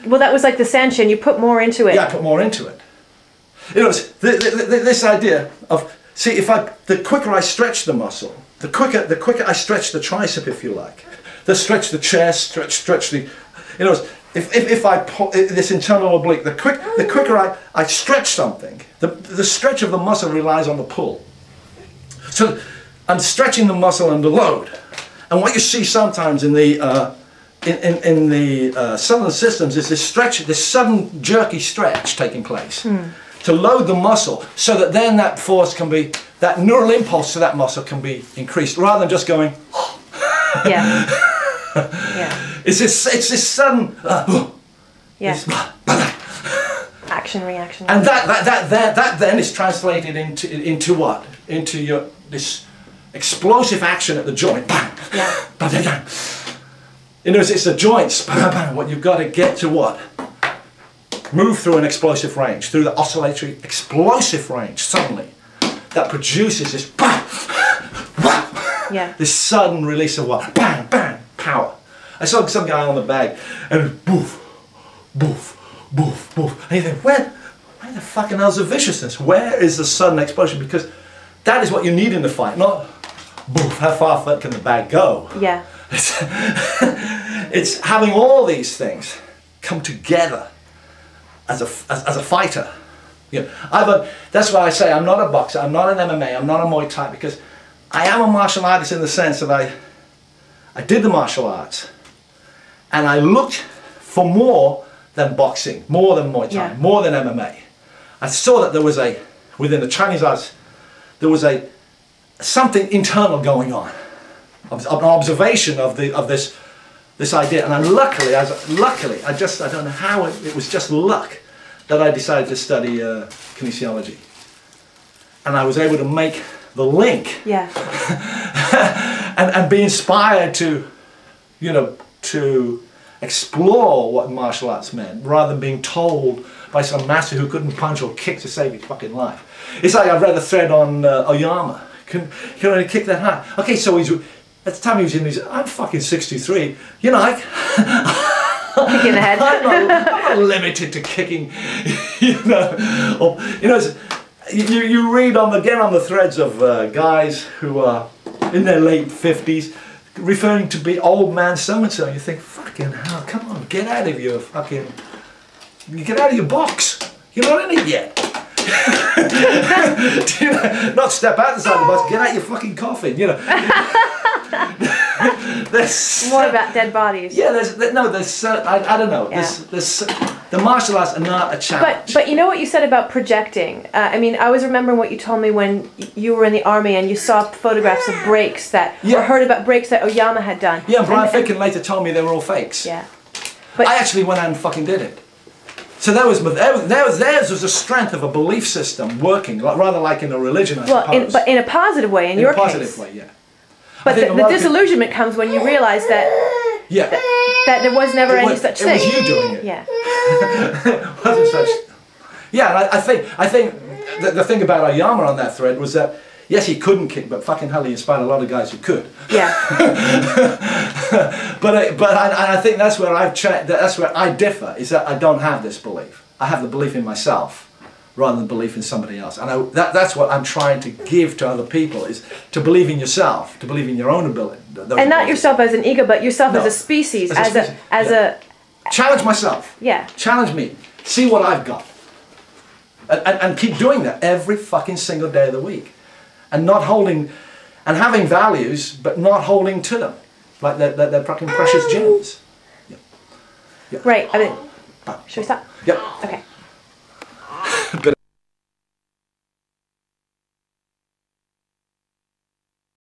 well, that was like the Sanshin. You put more into it. Yeah, I put more into it. You know, this idea of, see, the quicker I stretch the muscle, the quicker I stretch the tricep, if you like, stretch the chest, stretch the, you know, if I put this internal oblique, the quicker I stretch something, the stretch of the muscle relies on the pull. So I'm stretching the muscle under load, and what you see sometimes in the southern systems is this sudden jerky stretch taking place to load the muscle, so that then that force can be, that neural impulse to that muscle can be increased, rather than just going. Yeah. Yeah. It's this sudden. Yeah. Action reaction. And that then is translated into what? Into this explosive action at the joint. Bang. Yeah. Bang, bang, bang. You know, it's the joints. Bang, bang, bang. What you've got to get to what? Move through an explosive range, through the oscillatory explosive range. Suddenly, that produces this. Bang, bang, yeah. This sudden release of what? Bang, bang, power. I saw some guy on the bag, and boof, boof, boof, boof. And you think, where the fucking hell's the viciousness? Where is the sudden explosion? Because that is what you need in the fight, not boof, how far can the bag go? Yeah. It's having all these things come together as a fighter. You know, that's why I say I'm not a boxer, I'm not an MMA, I'm not a Muay Thai, because I am a martial artist in the sense that I did the martial arts, and I looked for more than boxing, more than Muay Thai, more than MMA. I saw that there was within the Chinese arts, there was something internal going on, an observation of this idea. And luckily, I don't know how, it was just luck that I decided to study kinesiology. And I was able to make the link. Yeah. and be inspired to, you know, to explore what martial arts meant, rather than being told by some master who couldn't punch or kick to save his fucking life. It's like I read a thread on Oyama. Can only kick that hard. Okay, so at the time he was in his, I'm fucking 63. You know, kick in the head. I'm not limited to kicking. You know, or, you know. You read on the threads of guys who are in their late 50s, referring to be old man so and so. You think, fucking hell, come on, get out of your box. You're not in it yet. Not step out the side of the box. Get out your fucking coffin. You know. There's more about dead bodies. Yeah, I don't know. Yeah. The martial arts are not a challenge. But you know what you said about projecting? I mean, I was remembering what you told me when you were in the army and you saw photographs of breaks or heard about breaks that Oyama had done. Yeah, Brian Ficken later told me they were all fakes. Yeah. But I actually went out and fucking did it. So theirs was the strength of a belief system working, rather like in a religion, I suppose. But in a positive way, in your case. In a positive way, yeah. But the disillusionment comes when you realize that that there was never any such thing. It was you doing it. Yeah. It wasn't such. Yeah, and I think the thing about Oyama on that thread was that yes, he couldn't kick, but fucking hell, he inspired a lot of guys who could. Yeah. but I think that's where I differ, is that I don't have this belief. I have the belief in myself, rather than belief in somebody else. And that's what I'm trying to give to other people, is to believe in yourself, to believe in your own ability. And not yourself as an ego, but yourself as a species, as a challenge myself. Yeah. Challenge me. See what I've got. And keep doing that every fucking single day of the week. And not holding, and having values, but not holding to them. Like they're fucking precious gems. Yeah. Right. I mean, should we stop? Yep. Okay.